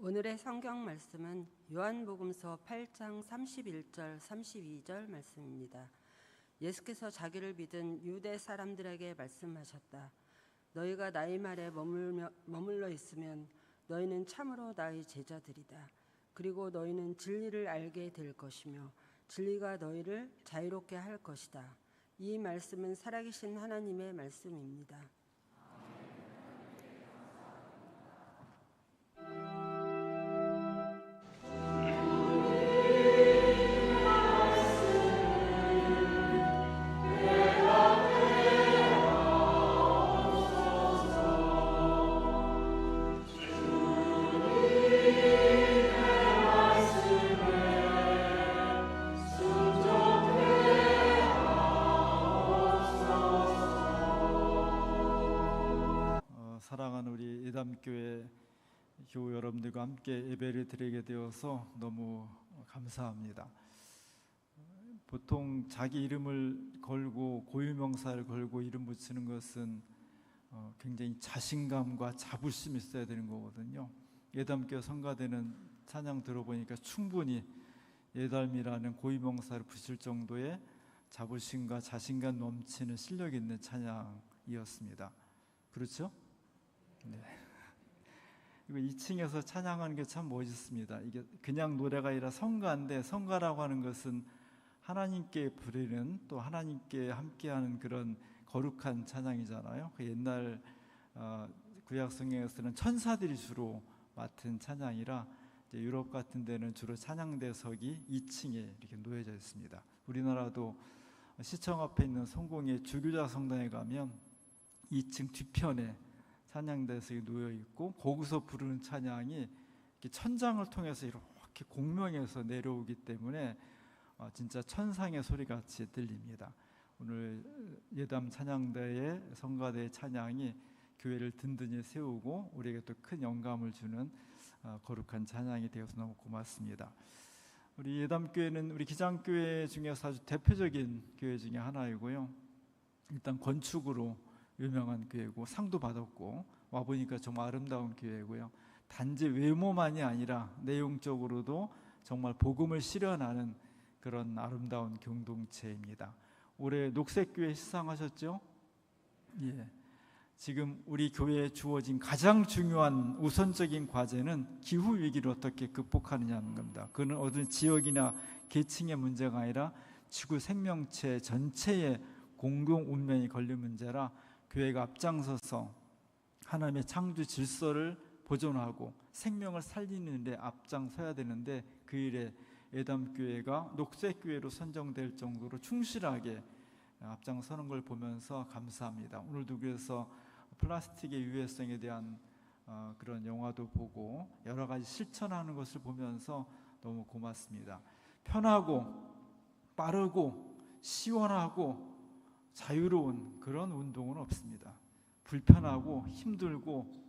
오늘의 성경 말씀은 요한복음서 8장 31절 32절 말씀입니다. 예수께서 자기를 믿은 유대 사람들에게 말씀하셨다. 너희가 나의 말에 머물러 있으면 너희는 참으로 나의 제자들이다. 그리고 너희는 진리를 알게 될 것이며 진리가 너희를 자유롭게 할 것이다. 이 말씀은 살아계신 하나님의 말씀입니다. 사랑하는 우리 예담교회 교우 여러분들과 함께 예배를 드리게 되어서 너무 감사합니다. 보통 자기 이름을 걸고 고유명사를 걸고 이름 붙이는 것은 굉장히 자신감과 자부심이 있어야 되는 거거든요. 예담교회 성가대는 찬양 들어보니까 충분히 예담이라는 고유명사를 붙일 정도의 자부심과 자신감 넘치는 실력 있는 찬양이었습니다. 그렇죠? 네. 이거 2층에서 찬양하는 게 참 멋있습니다. 이게 그냥 노래가 아니라 성가인데, 성가라고 하는 것은 하나님께 부르는, 또 하나님께 함께하는 그런 거룩한 찬양이잖아요. 그 옛날 구약 성경에서는 천사들이 주로 맡은 찬양이라 이제 유럽 같은 데는 주로 찬양대석이 2층에 이렇게 놓여져 있습니다. 우리나라도 시청 앞에 있는 성공의 주교자 성당에 가면 2층 뒤편에 찬양대석이 놓여 있고, 거기서 부르는 찬양이 천장을 통해서 이렇게 공명해서 내려오기 때문에 진짜 천상의 소리같이 들립니다. 오늘 예담 찬양대의 성가대의 찬양이 교회를 든든히 세우고 우리에게 또 큰 영감을 주는 거룩한 찬양이 되어서 너무 고맙습니다. 우리 예담교회는 우리 기장교회 중에서 아주 대표적인 교회 중에 하나이고요. 일단 건축으로 유명한 교회고 상도 받았고, 와보니까 정말 아름다운 교회고요. 단지 외모만이 아니라 내용적으로도 정말 복음을 실현하는 그런 아름다운 공동체입니다. 올해 녹색교회 시상하셨죠? 예. 지금 우리 교회에 주어진 가장 중요한 우선적인 과제는 기후위기를 어떻게 극복하느냐는 겁니다. 그는 어떤 지역이나 계층의 문제가 아니라 지구 생명체 전체의 공공 운명이 걸린 문제라 교회가 앞장서서 하나님의 창조 질서를 보존하고 생명을 살리는 데 앞장서야 되는데, 그 일에 예담교회가 녹색교회로 선정될 정도로 충실하게 앞장서는 걸 보면서 감사합니다. 오늘도 그래서 플라스틱의 유해성에 대한 그런 영화도 보고 여러 가지 실천하는 것을 보면서 너무 고맙습니다. 편하고 빠르고 시원하고 자유로운 그런 운동은 없습니다. 불편하고 힘들고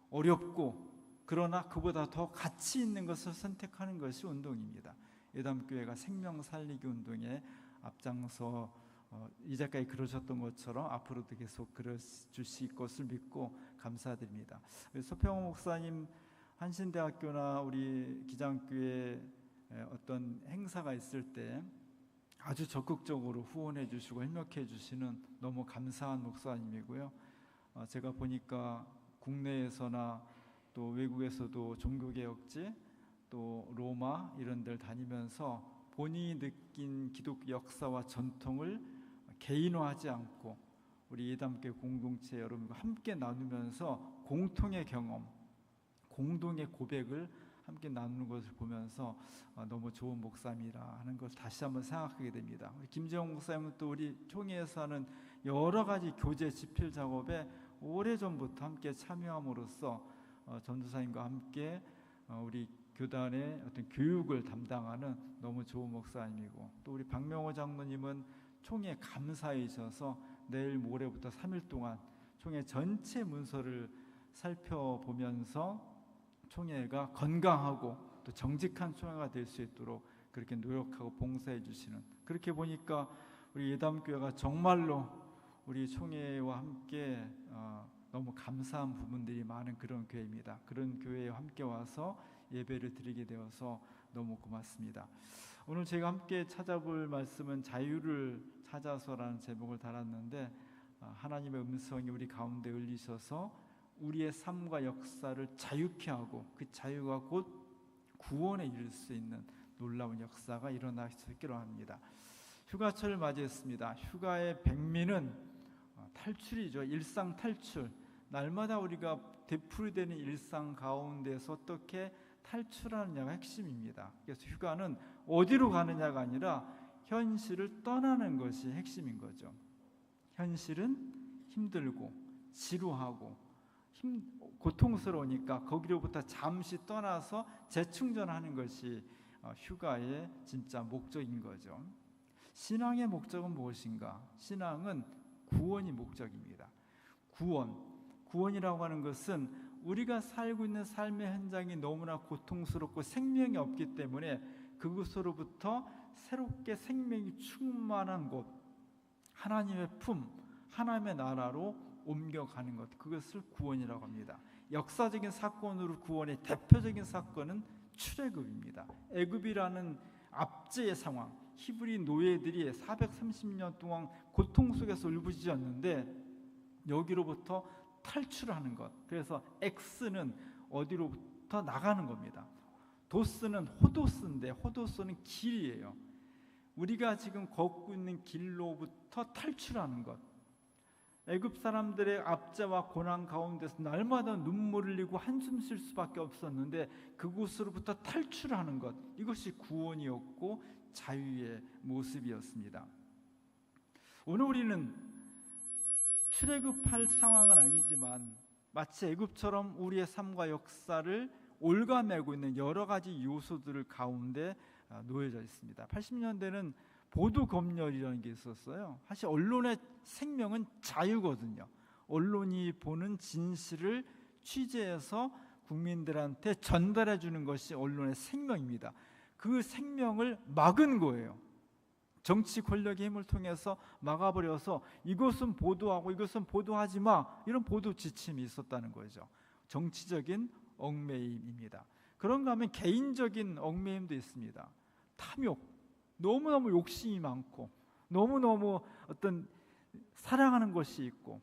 어렵고, 그러나 그보다 더 가치 있는 것을 선택하는 것이 운동입니다. 예담교회가 생명 살리기 운동에 앞장서 이제까지 그러셨던 것처럼 앞으로도 계속 그러주실 것을 믿고 감사드립니다. 소평호 목사님, 한신대학교나 우리 기장교회 어떤 행사가 있을 때 아주 적극적으로 후원해 주시고 협력해 주시는 너무 감사한 목사님이고요. 제가 보니까 국내에서나 또 외국에서도 종교개혁지, 또 로마 이런 데를 다니면서 본인이 느낀 기독교 역사와 전통을 개인화하지 않고 우리 예담교회 공동체 여러분과 함께 나누면서 공통의 경험, 공동의 고백을 함께 나누는 것을 보면서 너무 좋은 목사님이라 하는 것을 다시 한번 생각하게 됩니다. 우리 김재홍 목사님은 또 우리 총회에서 하는 여러 가지 교제 집필 작업에 오래전부터 함께 참여함으로써 전도사님과 함께 우리 교단의 어떤 교육을 담당하는 너무 좋은 목사님이고, 또 우리 박명호 장로님은 총회 감사이셔서 내일 모레부터 3일 동안 총회 전체 문서를 살펴보면서 총회가 건강하고 또 정직한 총회가 될 수 있도록 그렇게 노력하고 봉사해 주시는, 그렇게 보니까 우리 예담교회가 정말로 우리 총회와 함께 너무 감사한 부분들이 많은 그런 교회입니다. 그런 교회에 함께 와서 예배를 드리게 되어서 너무 고맙습니다. 오늘 제가 함께 찾아볼 말씀은 자유를 찾아서라는 제목을 달았는데, 하나님의 음성이 우리 가운데 울리셔서 우리의 삶과 역사를 자유케 하고 그 자유가 곧 구원에 이를 수 있는 놀라운 역사가 일어날 수 있기로 합니다. 휴가철을 맞이했습니다. 휴가의 백미는 탈출이죠. 일상 탈출. 날마다 우리가 되풀이되는 일상 가운데서 어떻게 탈출하느냐가 핵심입니다. 그래서 휴가는 어디로 가느냐가 아니라 현실을 떠나는 것이 핵심인 거죠. 현실은 힘들고 지루하고 고통스러우니까 거기로부터 잠시 떠나서 재충전하는 것이 휴가의 진짜 목적인 거죠. 신앙의 목적은 무엇인가? 신앙은 구원이 목적입니다. 구원이라고 하는 것은 우리가 살고 있는 삶의 현장이 너무나 고통스럽고 생명이 없기 때문에 그곳으로부터 새롭게 생명이 충만한 곳, 하나님의 품, 하나님의 나라로 옮겨가는 것, 그것을 구원이라고 합니다. 역사적인 사건으로 구원의 대표적인 사건은 출애굽입니다. 애굽이라는 압제의 상황, 히브리 노예들이 430년 동안 고통 속에서 울부짖었는데 여기로부터 탈출하는 것. 그래서 X는 어디로부터 나가는 겁니다. 도스는 호도스인데 호도스는 길이에요. 우리가 지금 걷고 있는 길로부터 탈출하는 것. 애굽 사람들의 압제와 고난 가운데서 날마다 눈물을 흘리고 한숨 쉴 수밖에 없었는데 그곳으로부터 탈출하는 것, 이것이 구원이었고 자유의 모습이었습니다. 오늘 우리는 출애굽할 상황은 아니지만 마치 애굽처럼 우리의 삶과 역사를 올가매고 있는 여러 가지 요소들 가운데 놓여져 있습니다. 80년대는 보도검열이라는 게 있었어요. 사실 언론의 생명은 자유거든요. 언론이 보는 진실을 취재해서 국민들한테 전달해 주는 것이 언론의 생명입니다. 그 생명을 막은 거예요. 정치 권력의 힘을 통해서 막아버려서 이것은 보도하고 이것은 보도하지 마, 이런 보도 지침이 있었다는 거죠. 정치적인 얽매임입니다. 그런가 하면 개인적인 얽매임도 있습니다. 탐욕, 너무너무 욕심이 많고 너무너무 어떤 사랑하는 것이 있고,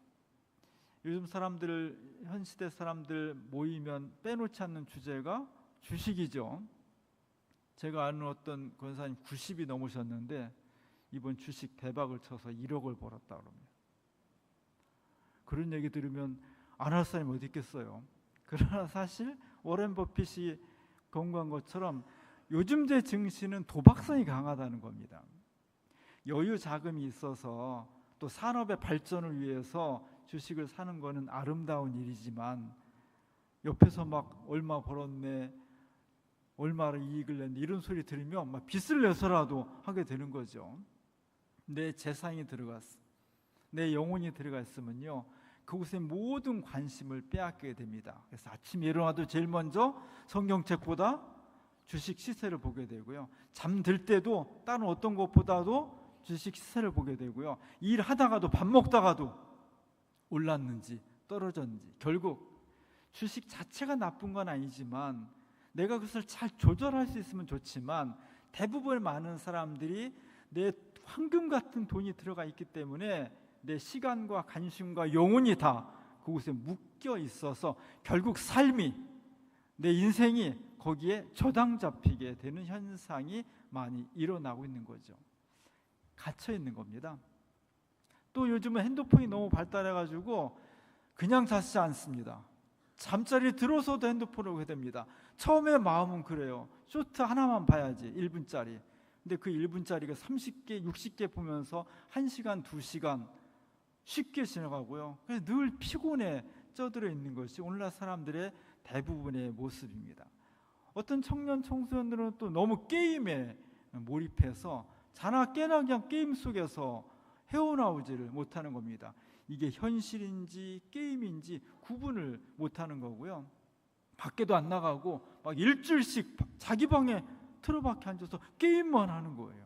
요즘 사람들, 현 시대 사람들 모이면 빼놓지 않는 주제가 주식이죠. 제가 아는 어떤 권사님 90이 넘으셨는데 이번 주식 대박을 쳐서 1억을 벌었다 그럽니다. 그런 얘기 들으면 안 할 사람이 어디 있겠어요. 그러나 사실 워렌 버핏이 권고한 것처럼 요즘 제 증시는 도박성이 강하다는 겁니다. 여유 자금이 있어서 또 산업의 발전을 위해서 주식을 사는 것은 아름다운 일이지만 옆에서 막 얼마 벌었네, 얼마를 이익을 냈네 이런 소리 들으면 막 빚을 내서라도 하게 되는 거죠. 내 재산이 들어갔어, 내 영혼이 들어가 있으면요 그곳에 모든 관심을 빼앗게 됩니다. 그래서 아침에 일어나도 제일 먼저 성경책보다 주식 시세를 보게 되고요, 잠들 때도 다른 어떤 것보다도 주식 시세를 보게 되고요, 일하다가도 밥 먹다가도 올랐는지 떨어졌는지. 결국 주식 자체가 나쁜 건 아니지만 내가 그것을 잘 조절할 수 있으면 좋지만 대부분 많은 사람들이 내 황금 같은 돈이 들어가 있기 때문에 내 시간과 관심과 영혼이 다 그곳에 묶여 있어서 결국 삶이, 내 인생이 거기에 저당 잡히게 되는 현상이 많이 일어나고 있는 거죠. 갇혀 있는 겁니다. 또 요즘은 핸드폰이 너무 발달해가지고 그냥 자지 않습니다. 잠자리 들어서도 핸드폰을 보게 됩니다. 처음에 마음은 그래요. 쇼트 하나만 봐야지, 1분짜리. 근데 그 1분짜리가 30개, 60개 보면서 1시간, 2시간 쉽게 지나가고요. 그래서 늘 피곤에 쪄들어 있는 것이 오늘날 사람들의 대부분의 모습입니다. 어떤 청년, 청소년들은 또 너무 게임에 몰입해서 자나 깨나 그냥 게임 속에서 헤어나오지를 못하는 겁니다. 이게 현실인지 게임인지 구분을 못하는 거고요. 밖에도 안 나가고 막 일주일씩 자기 방에 틀어박혀 앉아서 게임만 하는 거예요.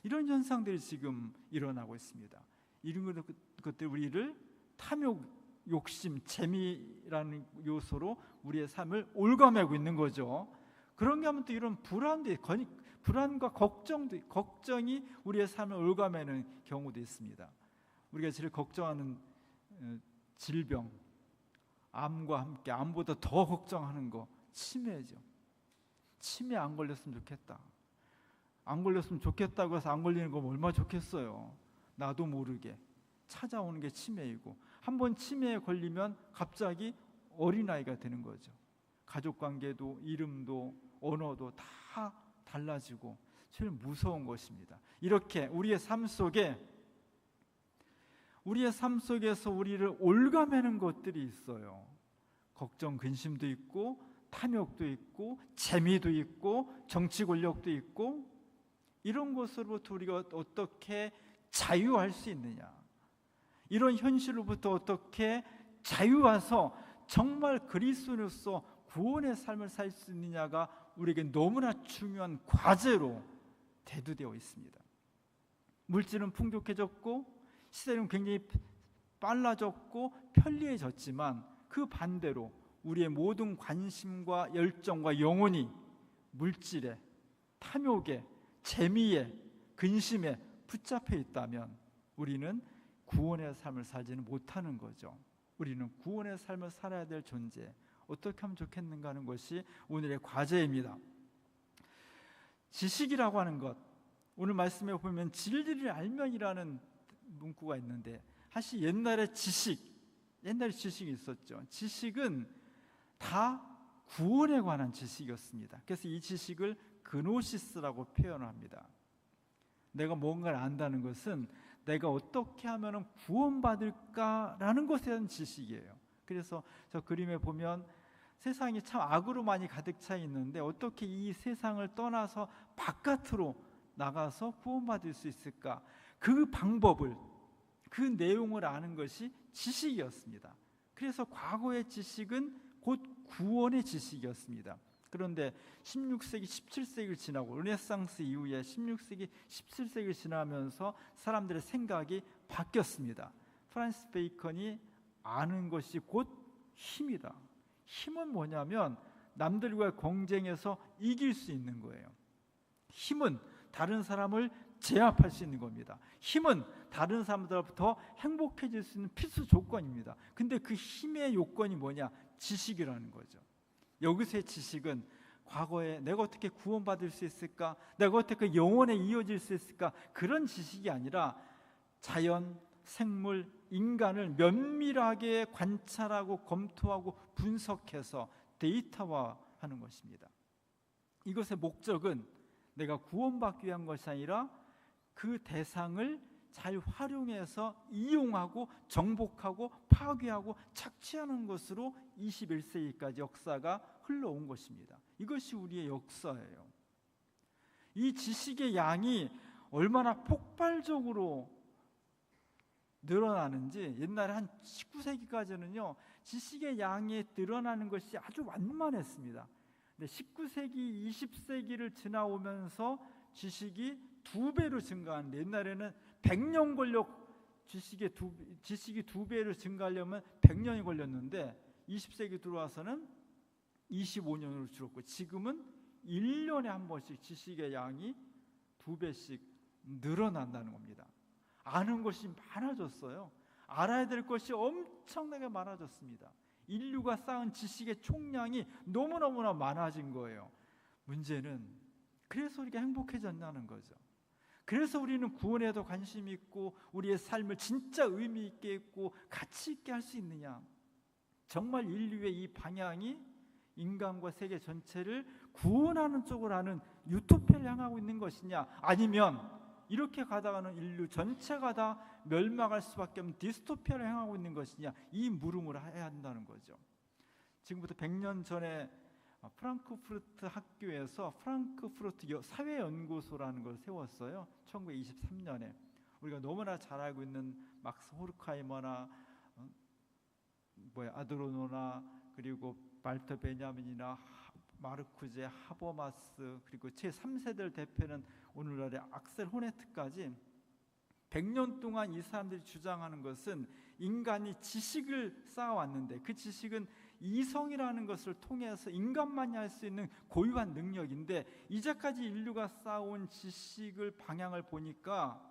이런 현상들이 지금 일어나고 있습니다. 이런 것들 우리를 탐욕이 욕심, 재미라는 요소로 우리의 삶을 올가매고 있는 거죠. 그런가 하면 또 이런 불안과 걱정이 우리의 삶을 올가매는 경우도 있습니다. 우리가 제일 걱정하는 질병, 암과 함께 암보다 더 걱정하는 거 치매죠. 치매 안 걸렸으면 좋겠다. 안 걸렸으면 좋겠다고 해서 안 걸리는 거 얼마나 좋겠어요. 나도 모르게 찾아오는 게 치매이고, 한번 치매에 걸리면 갑자기 어린아이가 되는 거죠. 가족관계도 이름도 언어도 다 달라지고 제일 무서운 것입니다. 이렇게 우리의 삶 속에서 우리를 올가매는 것들이 있어요. 걱정, 근심도 있고 탐욕도 있고 재미도 있고 정치 권력도 있고, 이런 것으로부터 우리가 어떻게 자유할 수 있느냐, 이런 현실로부터 어떻게 자유와서 정말 그리스도로서 구원의 삶을 살 수 있느냐가 우리에게 너무나 중요한 과제로 대두되어 있습니다. 물질은 풍족해졌고 시대는 굉장히 빨라졌고 편리해졌지만, 그 반대로 우리의 모든 관심과 열정과 영혼이 물질에, 탐욕에, 재미에, 근심에 붙잡혀 있다면 우리는 구원의 삶을 살지는 못하는 거죠. 우리는 구원의 삶을 살아야 될 존재, 어떻게 하면 좋겠는가 하는 것이 오늘의 과제입니다. 지식이라고 하는 것, 오늘 말씀에 보면 진리를 알면이라는 문구가 있는데, 사실 옛날에 지식이 있었죠. 지식은 다 구원에 관한 지식이었습니다. 그래서 이 지식을 그노시스라고 표현합니다. 내가 뭔가를 안다는 것은 내가 어떻게 하면 구원받을까라는 것에 대한 지식이에요. 그래서 저 그림에 보면 세상이 참 악으로 많이 가득 차 있는데, 어떻게 이 세상을 떠나서 바깥으로 나가서 구원받을 수 있을까? 그 방법을, 그 내용을 아는 것이 지식이었습니다. 그래서 과거의 지식은 곧 구원의 지식이었습니다. 그런데 16세기, 17세기를 지나고 르네상스 이후에 16세기, 17세기를 지나면서 사람들의 생각이 바뀌었습니다. 프란시스 베이컨이 아는 것이 곧 힘이다. 힘은 뭐냐면 남들과 경쟁해서 이길 수 있는 거예요. 힘은 다른 사람을 제압할 수 있는 겁니다. 힘은 다른 사람들보다 행복해질 수 있는 필수 조건입니다. 근데 그 힘의 요건이 뭐냐? 지식이라는 거죠. 여기서의 지식은 과거에 내가 어떻게 구원받을 수 있을까? 내가 어떻게 영혼에 이어질 수 있을까? 그런 지식이 아니라 자연, 생물, 인간을 면밀하게 관찰하고 검토하고 분석해서 데이터화하는 것입니다. 이것의 목적은 내가 구원받기 위한 것이 아니라 그 대상을 잘 활용해서 이용하고 정복하고 파괴하고 착취하는 것으로 21세기까지 역사가 흘러온 것입니다. 이것이 우리의 역사예요. 이 지식의 양이 얼마나 폭발적으로 늘어나는지, 옛날에 한 19세기까지는요 지식의 양이 늘어나는 것이 아주 완만했습니다. 근데 19세기, 20세기를 지나오면서 지식이 2배로 증가하는데, 옛날에는 100년 지식이 2배로 증가하려면 100년이 걸렸는데 20세기 들어와서는 25년으로 줄었고, 지금은 1년에 한 번씩 지식의 양이 2배씩 늘어난다는 겁니다. 아는 것이 많아졌어요. 알아야 될 것이 엄청나게 많아졌습니다. 인류가 쌓은 지식의 총량이 너무너무나 많아진 거예요. 문제는 그래서 우리가 행복해졌냐는 거죠. 그래서 우리는 구원에도 관심이 있고 우리의 삶을 진짜 의미 있게 있고 가치 있게 할 수 있느냐, 정말 인류의 이 방향이 인간과 세계 전체를 구원하는 쪽으로 하는 유토피아를 향하고 있는 것이냐, 아니면 이렇게 가다가는 인류 전체가 다 멸망할 수밖에 없는 디스토피아를 향하고 있는 것이냐, 이 물음을 해야 한다는 거죠. 지금부터 100년 전에 프랑크푸르트 학교에서 프랑크푸르트 사회연구소라는 걸 세웠어요. 1923년에. 우리가 너무나 잘 알고 있는 막스 호르카이머나 아드로노나 그리고 발터 베냐민이나 마르쿠제, 하버마스, 그리고 제3세대를 대표하는 오늘날의 악셀 호네트까지 100년 동안 이 사람들이 주장하는 것은 인간이 지식을 쌓아왔는데 그 지식은 이성이라는 것을 통해서 인간만이 할 수 있는 고유한 능력인데 이제까지 인류가 쌓아온 지식을 방향을 보니까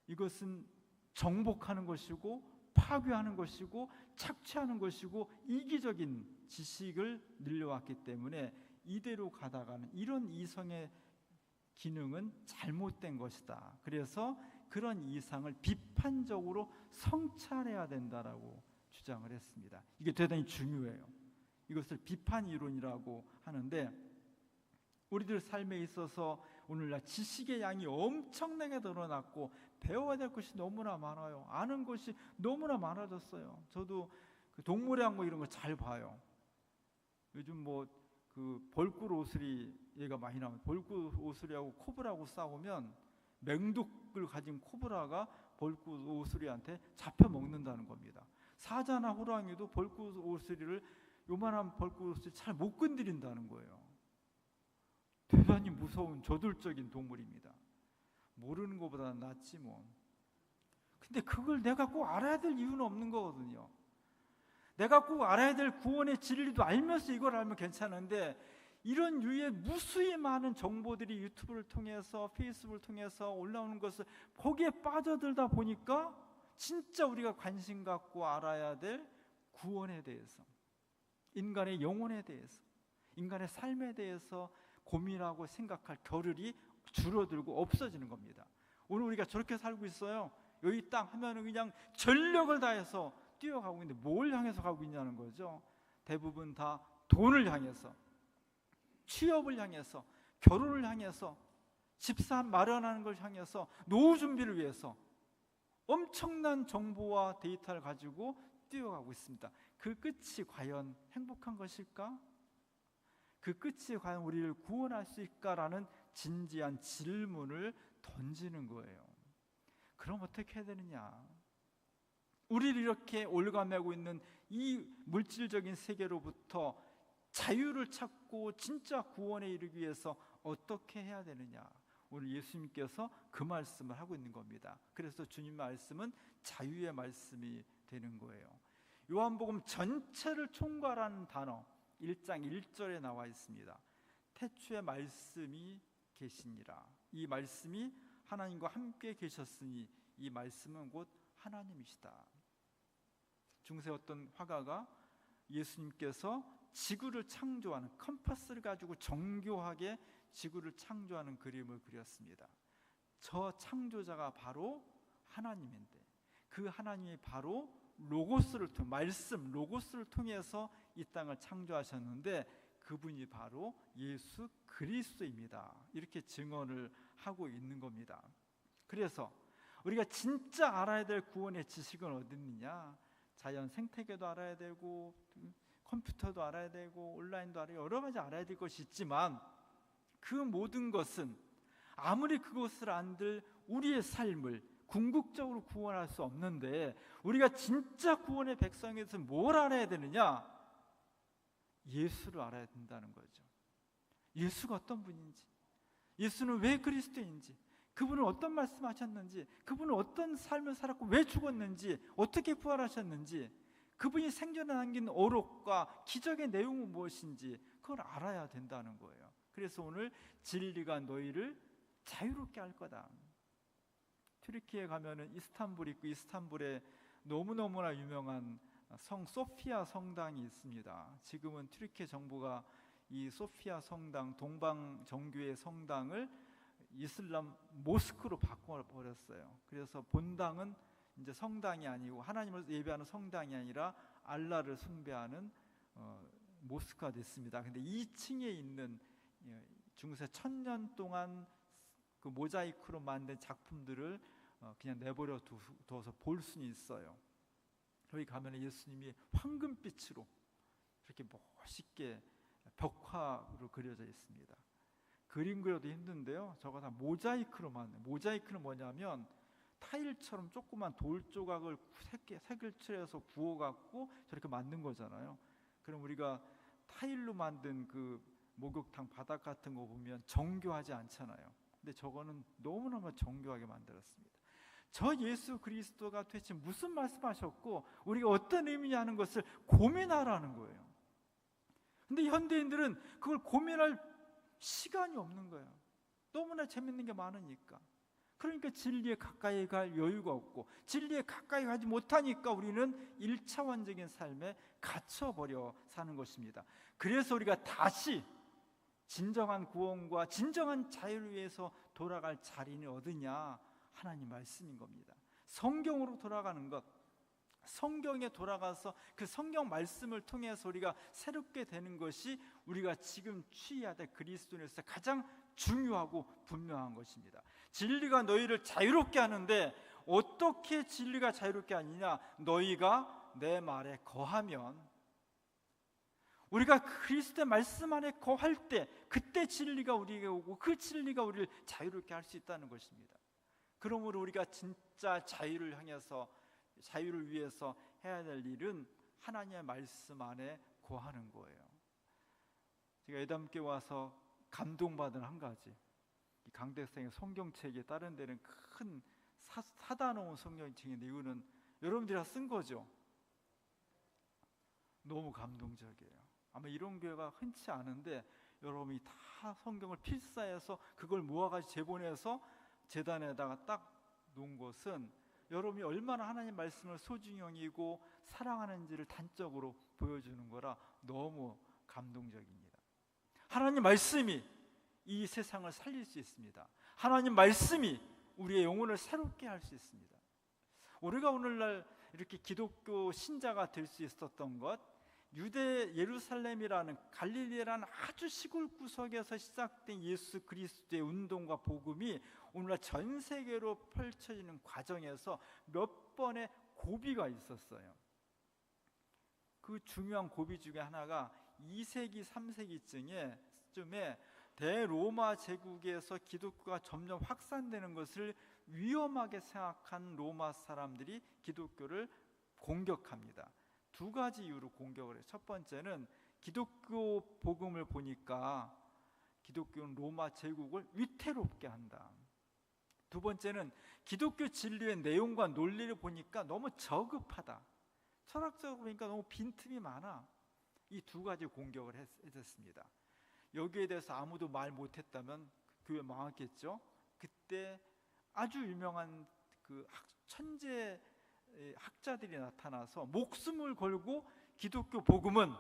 이것은 정복하는 것이고 파괴하는 것이고 착취하는 것이고 이기적인 지식을 늘려왔기 때문에 이대로 가다가는 이런 이성의 기능은 잘못된 것이다. 그래서 그런 이상을 비판적으로 성찰해야 된다라고 주장을 했습니다. 이게 대단히 중요해요. 이것을 비판 이론이라고 하는데 우리들 삶에 있어서 오늘날 지식의 양이 엄청나게 늘어났고 배워야 될 것이 너무나 많아요. 아는 것이 너무나 많아졌어요. 저도 그 동물의 왕국 이런 거 잘 봐요. 요즘 뭐 그 벌꿀 오스리 얘가 많이 나와요. 벌꿀 오스리하고 코브라하고 싸우면 맹독을 가진 코브라가 벌꿀 오스리한테 잡혀 먹는다는 겁니다. 사자나 호랑이도 벌꿀 오스리를 요만한 벌꿀 오스리 잘 못 건드린다는 거예요. 대단히 무서운 저돌적인 동물입니다. 모르는 것보다 낫지 뭐. 근데 그걸 내가 꼭 알아야 될 이유는 없는 거거든요. 내가 꼭 알아야 될 구원의 진리도 알면서 이걸 알면 괜찮은데 이런 유의 무수히 많은 정보들이 유튜브를 통해서 페이스북을 통해서 올라오는 것을 거기에 빠져들다 보니까 진짜 우리가 관심 갖고 알아야 될 구원에 대해서, 인간의 영혼에 대해서, 인간의 삶에 대해서 고민하고 생각할 겨를이 줄어들고 없어지는 겁니다. 오늘 우리가 저렇게 살고 있어요. 여기 땅 하면은 그냥 전력을 다해서 뛰어가고 있는데 뭘 향해서 가고 있냐는 거죠. 대부분 다 돈을 향해서, 취업을 향해서, 결혼을 향해서, 집사 마련하는 걸 향해서, 노후 준비를 위해서 엄청난 정보와 데이터를 가지고 뛰어가고 있습니다. 그 끝이 과연 행복한 것일까? 그 끝이 과연 우리를 구원할 수 있을까라는 진지한 질문을 던지는 거예요. 그럼 어떻게 해야 되느냐? 우리를 이렇게 올가매고 있는 이 물질적인 세계로부터 자유를 찾고 진짜 구원에 이르기 위해서 어떻게 해야 되느냐? 오늘 예수님께서 그 말씀을 하고 있는 겁니다. 그래서 주님 말씀은 자유의 말씀이 되는 거예요. 요한복음 전체를 총괄하는 단어 1장 1절에 나와 있습니다. 태초에 말씀이 계시니라. 이 말씀이 하나님과 함께 계셨으니 이 말씀은 곧 하나님이시다. 중세 어떤 화가가 예수님께서 지구를 창조하는 컴파스를 가지고 정교하게 지구를 창조하는 그림을 그렸습니다. 저 창조자가 바로 하나님인데 그 하나님이 바로 로고스를 통해 말씀 로고스를 통해서 이 땅을 창조하셨는데 그분이 바로 예수 그리스도입니다. 이렇게 증언을 하고 있는 겁니다. 그래서 우리가 진짜 알아야 될 구원의 지식은 어디 있느냐? 자연 생태계도 알아야 되고 컴퓨터도 알아야 되고 온라인도 알아야 여러 가지 알아야 될 것이 있지만 그 모든 것은 아무리 그것을 안들 우리의 삶을 궁극적으로 구원할 수 없는데 우리가 진짜 구원의 백성에서 뭘 알아야 되느냐? 예수를 알아야 된다는 거죠. 예수가 어떤 분인지, 예수는 왜 그리스도인지, 그분은 어떤 말씀하셨는지, 그분은 어떤 삶을 살았고 왜 죽었는지, 어떻게 부활하셨는지, 그분이 생전에 남긴 어록과 기적의 내용은 무엇인지 그걸 알아야 된다는 거예요. 그래서 오늘 진리가 너희를 자유롭게 할 거다. 튀르키예 가면은 이스탄불이 있고 이스탄불에 너무너무나 유명한 성 소피아 성당이 있습니다. 지금은 튀르키예 정부가 이 소피아 성당, 동방 정교회 성당을 이슬람 모스크로 바꿔버렸어요. 그래서 본당은 이제 성당이 아니고 하나님을 예배하는 성당이 아니라 알라를 숭배하는 모스크가 됐습니다. 근데 2층에 있는 중세 1000년 동안 그 모자이크로 만든 작품들을 그냥 내버려 둬서 볼 수는 있어요. 거기 가면 예수님이 황금빛으로 이렇게 멋있게 벽화로 그려져 있습니다. 그림 그려도 힘든데요. 저거 다 모자이크로 만든. 모자이크는 뭐냐면 타일처럼 조그만 돌 조각을 색을 칠해서 구워갖고 저렇게 만든 거잖아요. 그럼 우리가 타일로 만든 그 목욕탕 바닥 같은 거 보면 정교하지 않잖아요. 근데 저거는 너무너무 정교하게 만들었습니다. 저 예수 그리스도가 도대체 무슨 말씀하셨고 우리가 어떤 의미냐 하는 것을 고민하라는 거예요. 근데 현대인들은 그걸 고민할 시간이 없는 거예요. 너무나 재밌는 게 많으니까. 그러니까 진리에 가까이 갈 여유가 없고, 진리에 가까이 가지 못하니까 우리는 일차원적인 삶에 갇혀버려 사는 것입니다. 그래서 우리가 다시 진정한 구원과 진정한 자유를 위해서 돌아갈 자리는 어디냐? 하나님 말씀인 겁니다. 성경으로 돌아가는 것, 성경에 돌아가서 그 성경 말씀을 통해서 우리가 새롭게 되는 것이 우리가 지금 취해야 될 그리스도인에서 가장 중요하고 분명한 것입니다. 진리가 너희를 자유롭게 하는데 어떻게 진리가 자유롭게 하느냐? 너희가 내 말에 거하면, 우리가 그리스도의 말씀 안에 거할 때 그때 진리가 우리에게 오고 그 진리가 우리를 자유롭게 할 수 있다는 것입니다. 그러므로 우리가 진짜 자유를 향해서, 자유를 위해서 해야 될 일은 하나님의 말씀 안에 거하는 거예요. 제가 예담교회 와서 감동받은 한 가지, 이 강대생의 성경책에 다른 데는 큰 사다 놓은 성경책인데 이거는 여러분들이 다 쓴 거죠. 너무 감동적이에요. 아마 이런 교회가 흔치 않은데 여러분이 다 성경을 필사해서 그걸 모아가지고 제본해서 재단에다가 딱 놓은 것은 여러분이 얼마나 하나님 말씀을 소중히 여기고 사랑하는지를 단적으로 보여주는 거라 너무 감동적입니다. 하나님 말씀이 이 세상을 살릴 수 있습니다. 하나님 말씀이 우리의 영혼을 새롭게 할 수 있습니다. 우리가 오늘날 이렇게 기독교 신자가 될 수 있었던 것, 유대 예루살렘이라는 갈릴리라는 아주 시골 구석에서 시작된 예수 그리스도의 운동과 복음이 오늘날 전 세계로 펼쳐지는 과정에서 몇 번의 고비가 있었어요. 그 중요한 고비 중에 하나가 2세기 3세기쯤에 대로마 제국에서 기독교가 점점 확산되는 것을 위험하게 생각한 로마 사람들이 기독교를 공격합니다. 두 가지 이유로 공격을 해요. 첫 번째는 기독교 복음을 보니까 기독교는 로마 제국을 위태롭게 한다. 두 번째는 기독교 진리의 내용과 논리를 보니까 너무 저급하다. 철학적으로 보니까 너무 빈틈이 많아. 이 두 가지 공격을 했습니다. 여기에 대해서 아무도 말 못했다면 교회 망했겠죠. 그때 아주 유명한 그 천재 학자들이 나타나서 목숨을 걸고 기독교 복음은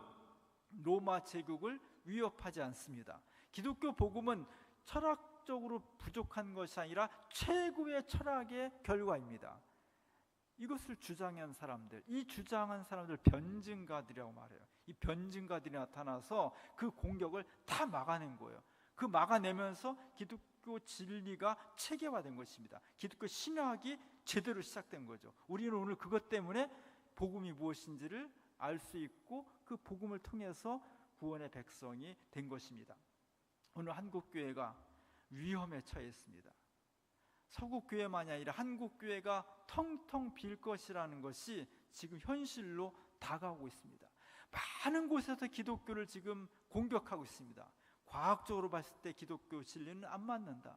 로마 제국을 위협하지 않습니다. 기독교 복음은 철학적으로 부족한 것이 아니라 최고의 철학의 결과입니다. 이것을 주장한 사람들, 이 주장한 사람들 변증가들이라고 말해요. 이 변증가들이 나타나서 그 공격을 다 막아낸 거예요. 그 막아내면서 기독교 진리가 체계화된 것입니다. 기독교 신학이 제대로 시작된 거죠. 우리는 오늘 그것 때문에 복음이 무엇인지를 알 수 있고 그 복음을 통해서 구원의 백성이 된 것입니다. 오늘 한국교회가 위험에 처했습니다. 서구교회만이 아니라 한국교회가 텅텅 빌 것이라는 것이 지금 현실로 다가오고 있습니다. 많은 곳에서 기독교를 지금 공격하고 있습니다. 과학적으로 봤을 때 기독교 진리는 안 맞는다.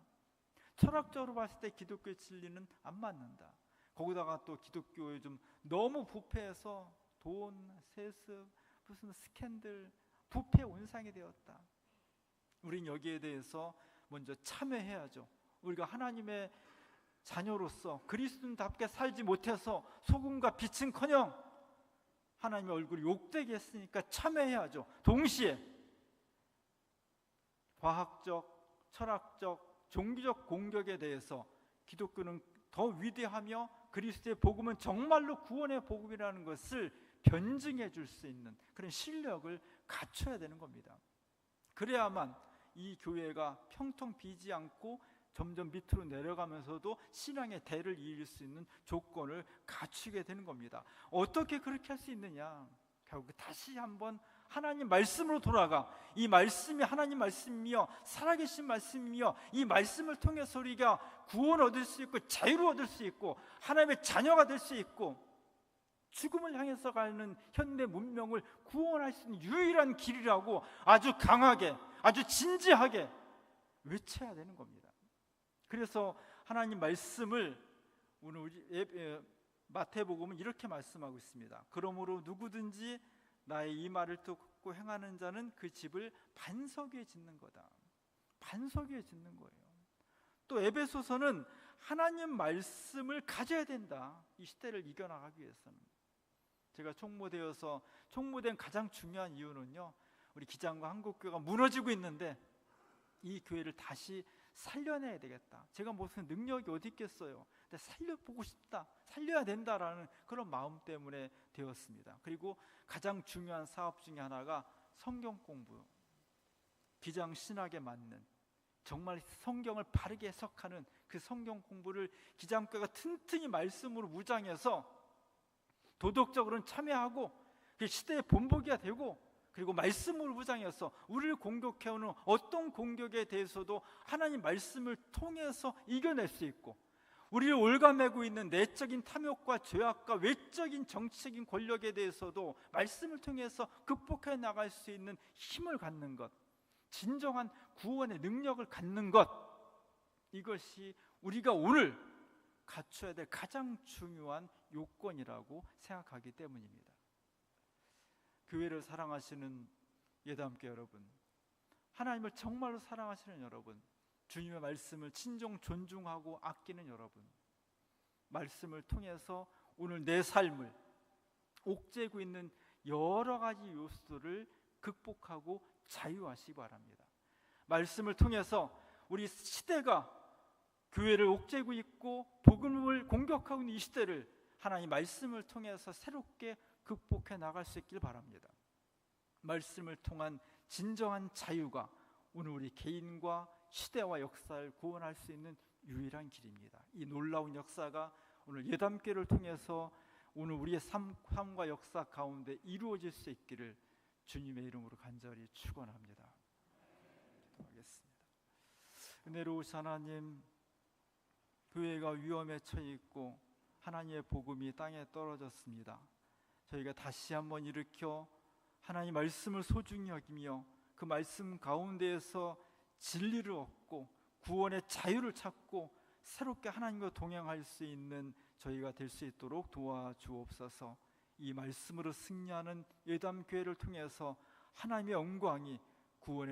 철학적으로 봤을 때 기독교 진리는 안 맞는다. 거기다가 또 기독교 요즘 너무 부패해서 돈, 세습, 무슨 스캔들, 부패 온상이 되었다. 우린 여기에 대해서 먼저 참여해야죠. 우리가 하나님의 자녀로서 그리스도인답게 살지 못해서 소금과 빛은커녕 하나님의 얼굴이 욕되게 했으니까 참여해야죠. 동시에 과학적, 철학적, 종교적 공격에 대해서 기독교는 더 위대하며 그리스도의 복음은 정말로 구원의 복음이라는 것을 변증해 줄 수 있는 그런 실력을 갖춰야 되는 겁니다. 그래야만 이 교회가 평통 비지 않고 점점 밑으로 내려가면서도 신앙의 대를 이을 수 있는 조건을 갖추게 되는 겁니다. 어떻게 그렇게 할 수 있느냐? 결국 다시 한번 하나님 말씀으로 돌아가, 이 말씀이 하나님 말씀이며 살아계신 말씀이며 이 말씀을 통해서 우리가 구원 얻을 수 있고 자유를 얻을 수 있고 하나님의 자녀가 될 수 있고 죽음을 향해서 가는 현대 문명을 구원할 수 있는 유일한 길이라고 아주 강하게, 아주 진지하게 외쳐야 되는 겁니다. 그래서 하나님 말씀을 오늘 우리 마태복음은 이렇게 말씀하고 있습니다. 그러므로 누구든지 나의 이 말을 듣고 행하는 자는 그 집을 반석 위에 짓는 거다. 반석 위에 짓는 거예요. 또 에베소서는 하나님 말씀을 가져야 된다. 이 시대를 이겨나가기 위해서는. 제가 총무되어서 총무된 가장 중요한 이유는요, 우리 기장과 한국교회가 무너지고 있는데 이 교회를 다시 살려내야 되겠다. 제가 무슨 능력이 어디 있겠어요. 근데 살려보고 싶다, 살려야 된다라는 그런 마음 때문에 되었습니다. 그리고 가장 중요한 사업 중에 하나가 성경 공부, 기장 신학에 맞는, 정말 성경을 바르게 해석하는 그 성경 공부를 기장교회가 튼튼히 말씀으로 무장해서 도덕적으로는 참여하고 그 시대의 본보기가 되고, 그리고 말씀으로 무장해서 우리를 공격해오는 어떤 공격에 대해서도 하나님 말씀을 통해서 이겨낼 수 있고, 우리를 올가매고 있는 내적인 탐욕과 죄악과 외적인 정치적인 권력에 대해서도 말씀을 통해서 극복해 나갈 수 있는 힘을 갖는 것, 진정한 구원의 능력을 갖는 것, 이것이 우리가 오늘 갖춰야 될 가장 중요한 요건이라고 생각하기 때문입니다. 교회를 사랑하시는 예담교회 여러분, 하나님을 정말로 사랑하시는 여러분, 주님의 말씀을 친정 존중하고 아끼는 여러분, 말씀을 통해서 오늘 내 삶을 옥죄고 있는 여러 가지 요소들을 극복하고 자유하시기 바랍니다. 말씀을 통해서 우리 시대가 교회를 옥죄고 있고 복음을 공격하고 있는 이 시대를 하나님 말씀을 통해서 새롭게 극복해 나갈 수 있길 바랍니다. 말씀을 통한 진정한 자유가 오늘 우리 개인과 시대와 역사를 구원할 수 있는 유일한 길입니다. 이 놀라운 역사가 오늘 예담교회를 통해서 오늘 우리의 삶과 역사 가운데 이루어질 수 있기를 주님의 이름으로 간절히 축원합니다. 기도하겠습니다. 은혜로우신 하나님, 교회가 위험에 처해 있고 하나님의 복음이 땅에 떨어졌습니다. 저희가 다시 한번 일으켜 하나님 말씀을 소중히 여기며 그 말씀 가운데에서 진리를 얻고 구원의 자유를 찾고 새롭게 하나님과 동행할 수 있는 저희가 될 수 있도록 도와주옵소서. 이 말씀으로 승리하는 예담교회를 통해서 하나님의 영광이 구원의